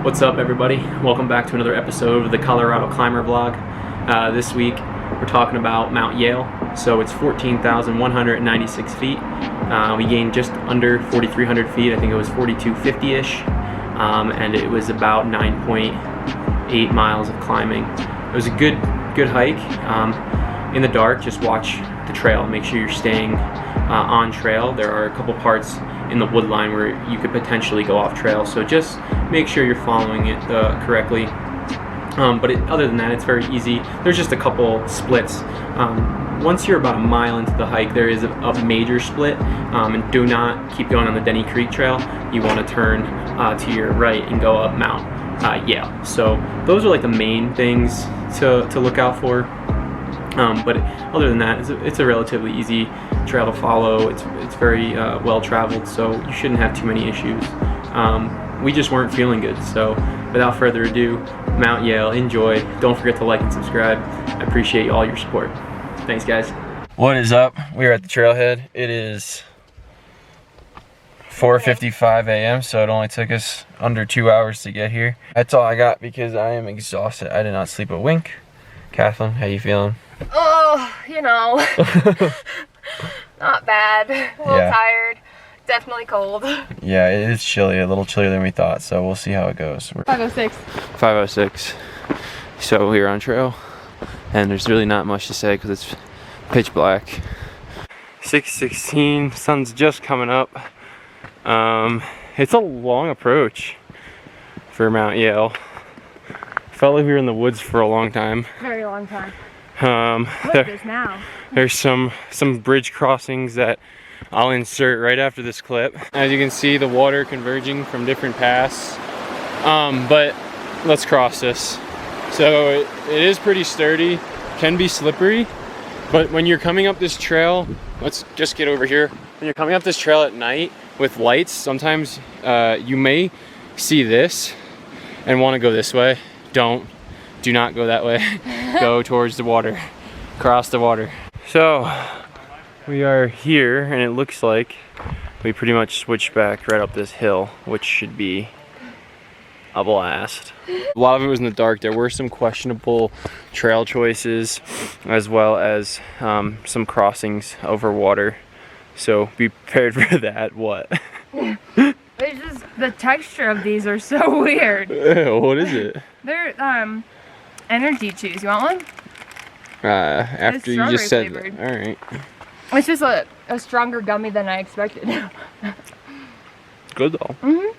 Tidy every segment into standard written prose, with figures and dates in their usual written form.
What's up, everybody? Welcome back to another episode of the Colorado Climber Vlog. This week we're talking about Mount Yale. So it's 14,196 feet. We gained just under 4,300 feet. I think it was 4,250-ish, and it was about 9.8 miles of climbing. It was a good hike. In the dark, just watch the trail. Make sure you're staying on trail. There are a couple parts in the wood line where you could potentially go off trail, so just make sure you're following it correctly. But other than that, it's very easy. There's just a couple splits. Once you're about a mile into the hike, there is a major split, and do not keep going on the Denny Creek Trail. You want to turn to your right and go up Mount Yale. So those are like the main things to look out for. But other than that, it's a relatively easy trail to follow. It's very well traveled, so you shouldn't have too many issues. We just weren't feeling good, so without further ado, Mount Yale, enjoy. Don't forget to like and subscribe. I appreciate all your support. Thanks, guys. What is up? We are at the trailhead. It is 4:55 a.m., so it only took us under 2 hours to get here. That's all I got because I am exhausted. I did not sleep a wink. Kathleen, how you feeling? Oh, you know, not bad. A little tired. Definitely cold. Yeah, it is chilly, a little chillier than we thought, so we'll see how it goes. 5:06. 5:06. So we're on trail, and there's really not much to say because it's pitch black. 6:16, sun's just coming up. It's a long approach for Mount Yale. Felt like we were in the woods for a long time. Very long time. What is this now? There's some bridge crossings that I'll insert right after this clip. As you can see, the water converging from different paths. But let's cross this. So it is pretty sturdy, can be slippery, but when you're coming up this trail, let's just get over here. When you're coming up this trail at night with lights, sometimes you may see this and want to go this way. Do not go that way. Go towards the water, cross the water. So we are here, and it looks like we pretty much switched back right up this hill, which should be a blast. A lot of it was in the dark. There were some questionable trail choices, as well as some crossings over water. So be prepared for that. What? It's just the texture of these are so weird. What is it? They're energy chews. You want one? After you just said flavored. All right. It's just a stronger gummy than I expected. Good though. Mm-hmm.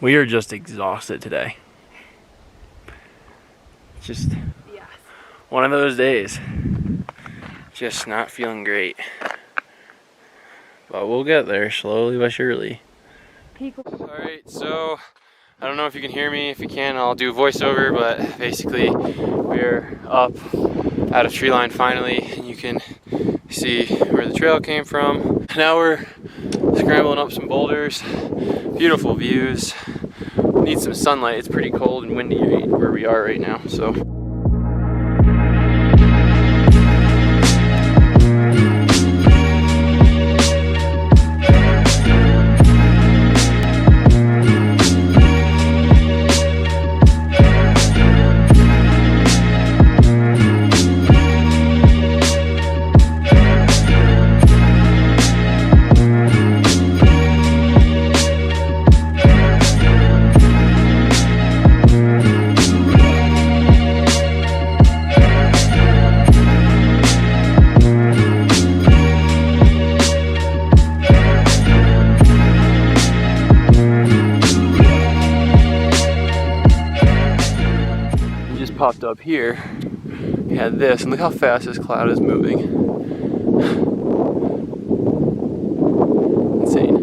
We are just exhausted today. Just one of those days. Just not feeling great. But we'll get there slowly but surely. Alright, so I don't know if you can hear me. If you can, I'll do a voiceover, but basically we're up out of tree line finally, and you can see where the trail came from. Now we're scrambling up some boulders. Beautiful views. Need some sunlight. It's pretty cold and windy where we are right now, so. lived up here, you had this, and look how fast this cloud is moving. Insane.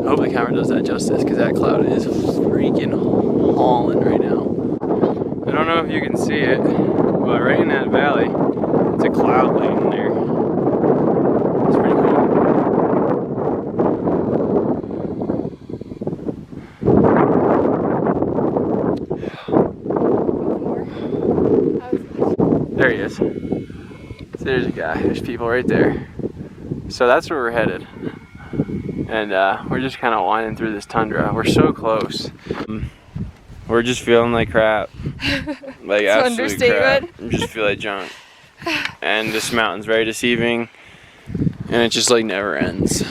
I hope the camera does that justice, because that cloud is freaking hauling right now. I don't know if you can see it, but right in that valley, it's a cloud laying there. It's pretty cool. There he is. So there's a guy. There's people right there. So that's where we're headed. And we're just kind of winding through this tundra. We're so close. We're just feeling like crap. Like absolute crap. I just feel like junk. And this mountain's very deceiving. And it just like never ends.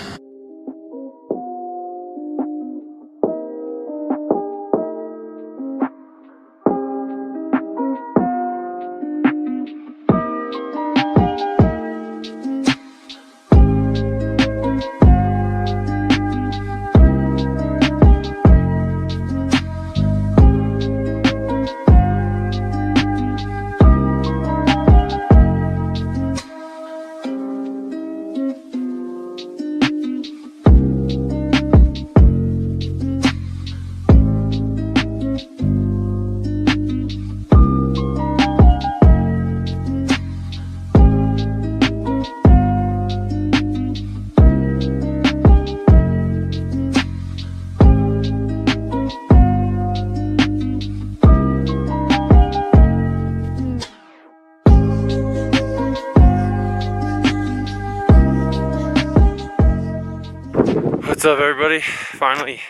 What's up, everybody? Finally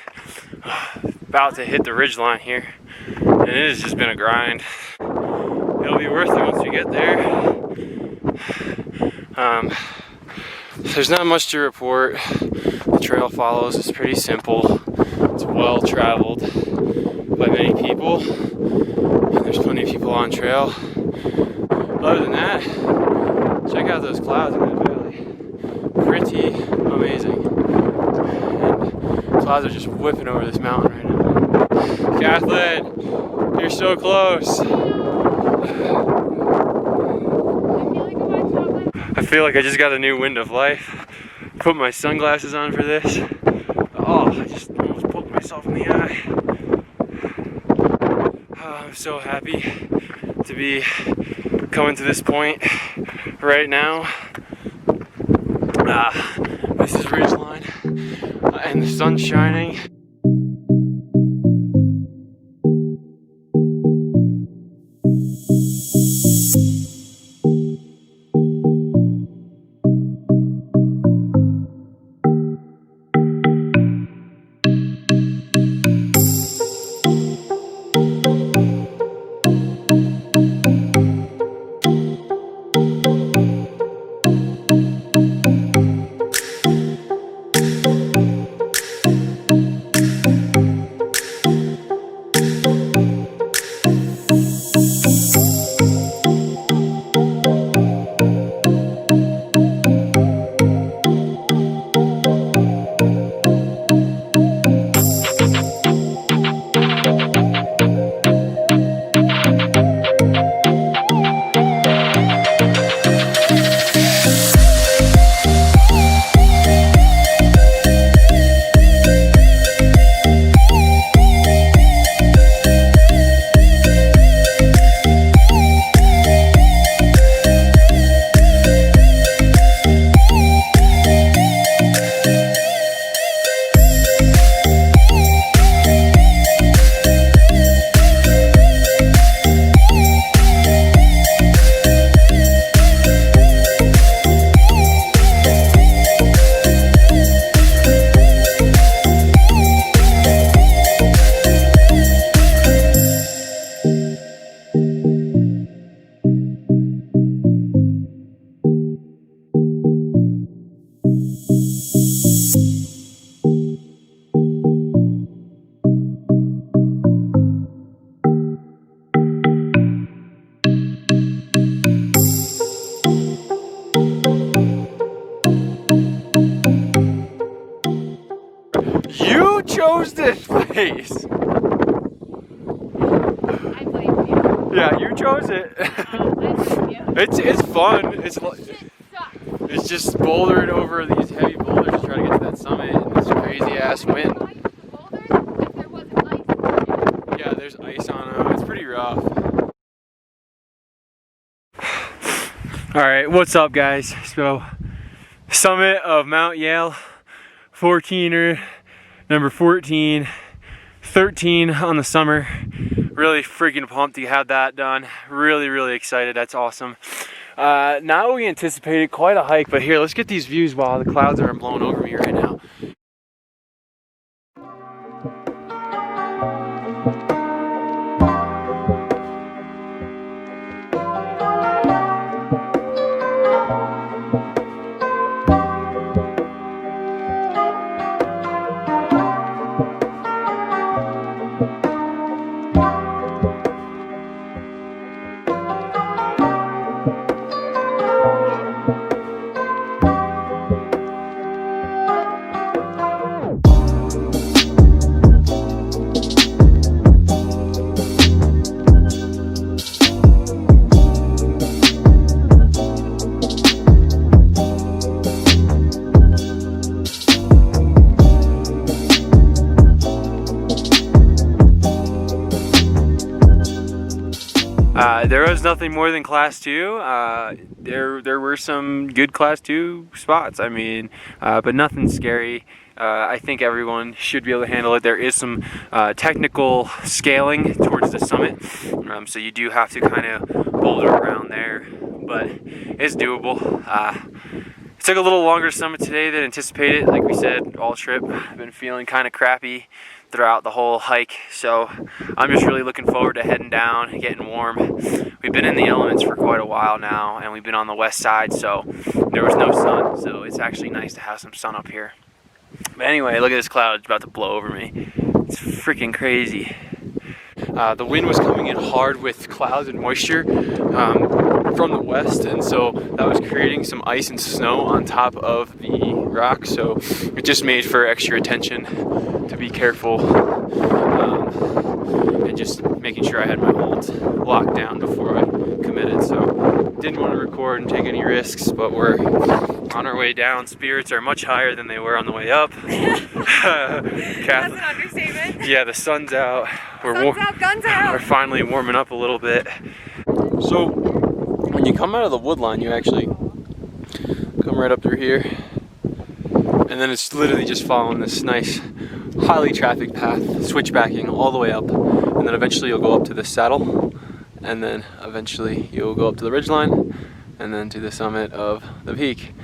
about to hit the ridge line here, and it has just been a grind. It'll be worth it once we get there. There's not much to report. The trail follows. It's pretty simple. It's well traveled by many people, and there's plenty of people on trail. Other than that, check out those clouds in that valley. Pretty amazing. Clouds are just whipping over this mountain right now. Kathleen, you're so close. I feel like I just got a new wind of life. Put my sunglasses on for this. Oh, I just almost poked myself in the eye. Oh, I'm so happy to be coming to this point right now. This is ridgeline, and the sun's shining. You chose this place. I blame you. Yeah, you it. It's fun. It's just bouldering over these heavy boulders to try to get to that summit in this crazy ass wind. Yeah, there's ice on them. It's pretty rough. Alright, what's up guys? So, summit of Mount Yale, 14'er, number 14, 13 on the summer. Really freaking pumped to have that done. Really excited. That's awesome. Now we anticipated quite a hike, but here, let's get these views while the clouds aren't blowing over me right now. There was nothing more than class 2. There were some good class 2 spots, I mean, but nothing scary. I think everyone should be able to handle it. There is some technical scaling towards the summit, so you do have to kind of boulder around there, but it's doable. It took a little longer summit today than anticipated. Like we said, all trip, I've been feeling kind of crappy throughout the whole hike, so I'm just really looking forward to heading down and getting warm. We've been in the elements for quite a while now, and we've been on the west side, so there was no sun, so it's actually nice to have some sun up here. But anyway, look at this cloud, it's about to blow over me. It's freaking crazy. The wind was coming in hard with clouds and moisture from the west, and so that was creating some ice and snow on top of the rock, so it just made for extra attention to be careful and just making sure I had my holds locked down before I committed. So didn't want to record and take any risks, but we're on our way down. Spirits are much higher than they were on the way up. That's an understatement. Yeah, the sun's out. Sun's out, guns out. We're finally warming up a little bit. So when you come out of the wood line, you actually come right up through here, and then it's literally just following this nice highly trafficked path, switchbacking all the way up, and then eventually you'll go up to the saddle, and then eventually you'll go up to the ridgeline, and then to the summit of the peak.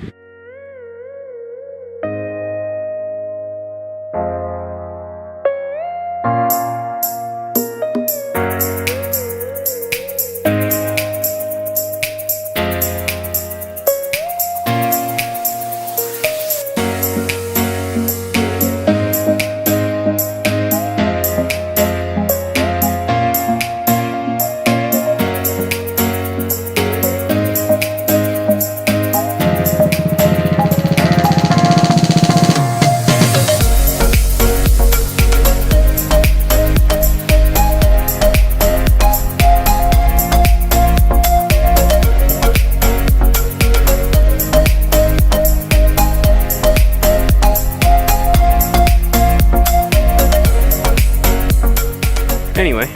Anyway,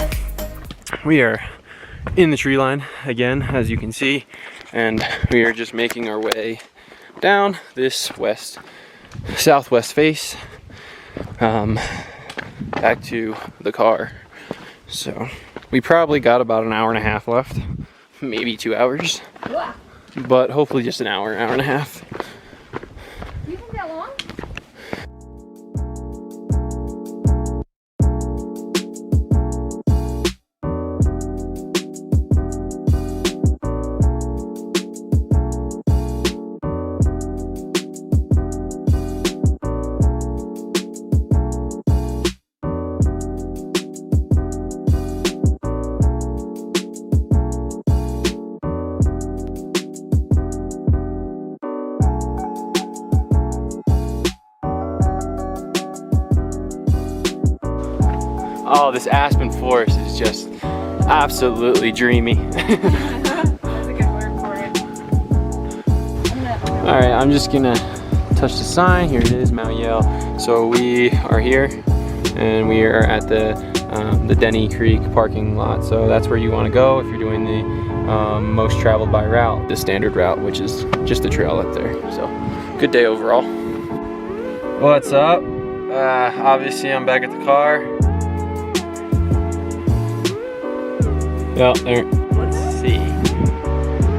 we are in the tree line again, as you can see, and we are just making our way down this southwest face back to the car. So we probably got about an hour and a half left, maybe 2 hours, but hopefully just an hour and a half. You think that long? Oh, this aspen forest is just Absolutely dreamy. That's a good word for it. All right, I'm just gonna touch the sign. Here it is, Mount Yale. So we are here, and we are at the Denny Creek parking lot. So that's where you want to go if you're doing the most traveled by route, the standard route, which is just a trail up there. So good day overall. What's up? Obviously I'm back at the car. Yeah, there. Let's see.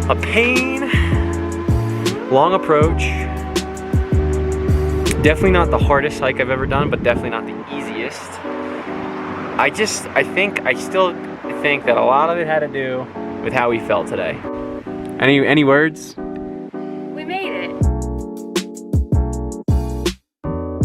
A pain. Long approach. Definitely not the hardest hike I've ever done, but definitely not the easiest. I still think that a lot of it had to do with how we felt today. Any words? We made it.